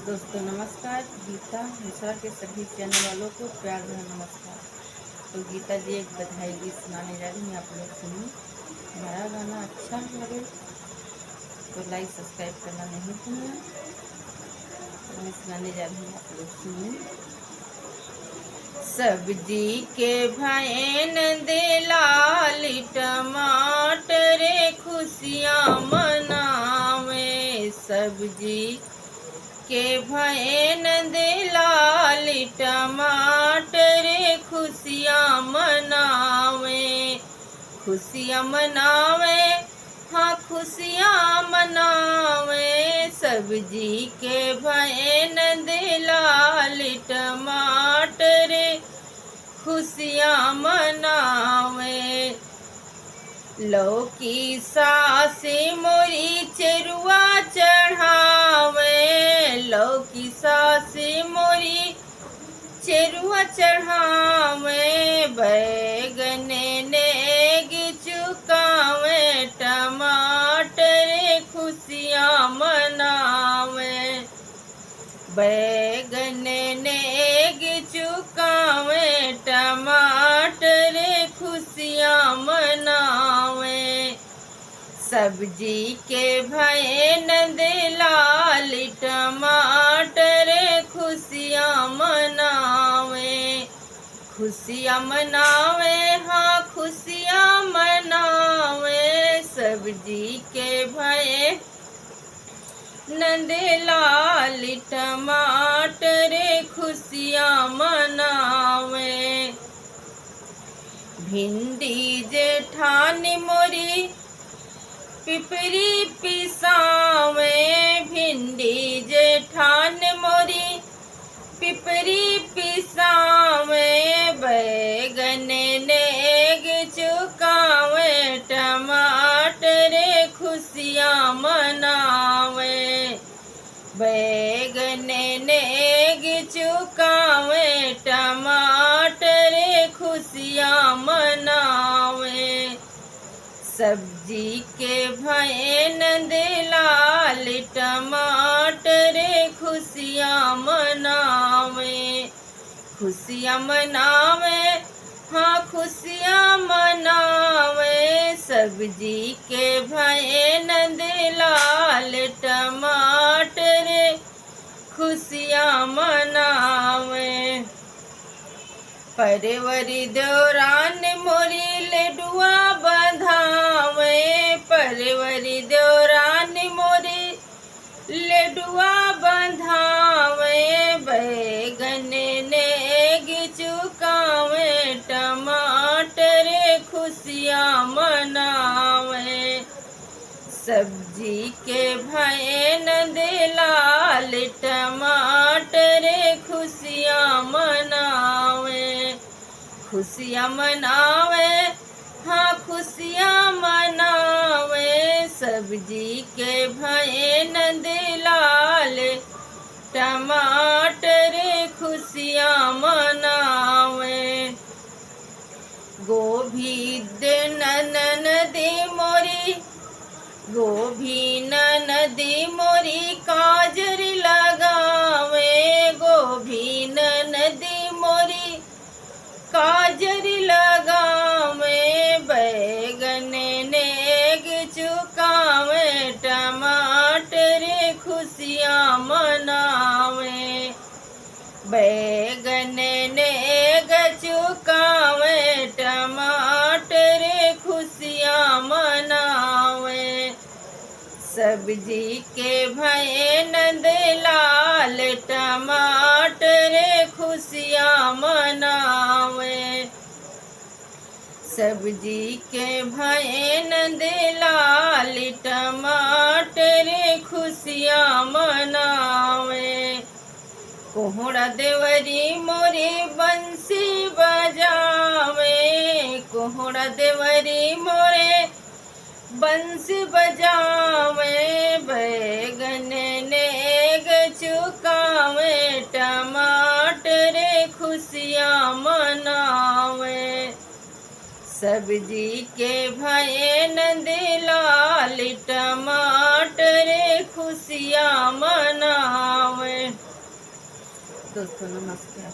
दोस्तों नमस्कार। गीता मिश्रा के सभी चैनल वालों को प्यार भरा नमस्कार। तो गीता जी एक बधाई गीत सुनाने जा रही हैं, आप लोग सुनिए। हमारा गाना अच्छा लगे तो लाइक सब्सक्राइब करना नहीं भूलना। तो मैं सुनाने जा रही हूँ, आप लोग सुनिए। सब्जी के भैन दिलाल टमाटर खुशियाँ मनावे। सब्जी के भैन दिलाल टमाटर खुशियाँ मनावे। खुशियाँ मनावे, हाँ खुशियाँ मनावे। सब्जी के भैन दिलाल टमाटर खुशियाँ मनावे। लौकी सासे मोरी चेरुआ चढ़ावे। लौकी सासे मोरी चेरुआ चढ़ावे। बैगन नेग चुकावे। टमाटर खुशियाँ मनावे। बैगन नेग चुकावे। टमाटर खुशियाँ मनावे। सब्जी के भैन दिलाल टमाटर खुशियाँ मनावे। खुशियाँ मनावे, हाँ खुशियाँ मनावे। सब्जी के भैन दिलाल टमाटर खुशियाँ मनावे। भिंडी जेठानी मोरी पिपरी पिसावे। भिंडी जेठान मोरी पिपरी पिसावे। बैगन नेग चुकावे। टमाटर खुशियाँ मनावे। बैगन नेग चुकावे। टमाटर खुशियाँ मनावे। सब्जी के भैन दिलाल टमाटर खुशियाँ मनावे। खुशियाँ मनावे, हाँ खुशियाँ मनावे। सब्जी के भैन दिलाल टमाटर खुशियाँ मनावे। परवरी दौरान मोरी लडुआ बंधावे। परवरी दौरान मोरी लडुआ बंधावे। बैगन नेग चुकावे। टमाटर खुशियाँ मनावे। सब्जी के भैन दिलाल टमाटर खुशियाँ मनावे। खुशियाँ मनावे, हाँ खुशियाँ मनावे। सब्जी के भैन दिलाल टमाटर खुशियाँ मनावे। गोभी ननदी मोरी, गोभी ननदी मोरी काजर लगावे। गोभी ननदी मोरी काजर लगावे। बैगन नेग चुकावे। टमाटर खुशियाँ मनावे। बैगन नेग चुकावे। टमाटर खुशियाँ मनावे। सब्जी के भैन दिलाल टमाटर खुशियाँ मनावे। सब्जी के भैन दिलाल टमाटर खुशियाँ मनावे। कोहड़ा देवरी मोरे बंसी बजावे। कोहड़ा देवरी मोरे बंसी बजावे। बैगन नेग चुकावे। टमाटर खुशियाँ मनावे। सब्जी के भैन दिलाल टमाटर खुशियाँ मनावे। दोस्तों नमस्कार।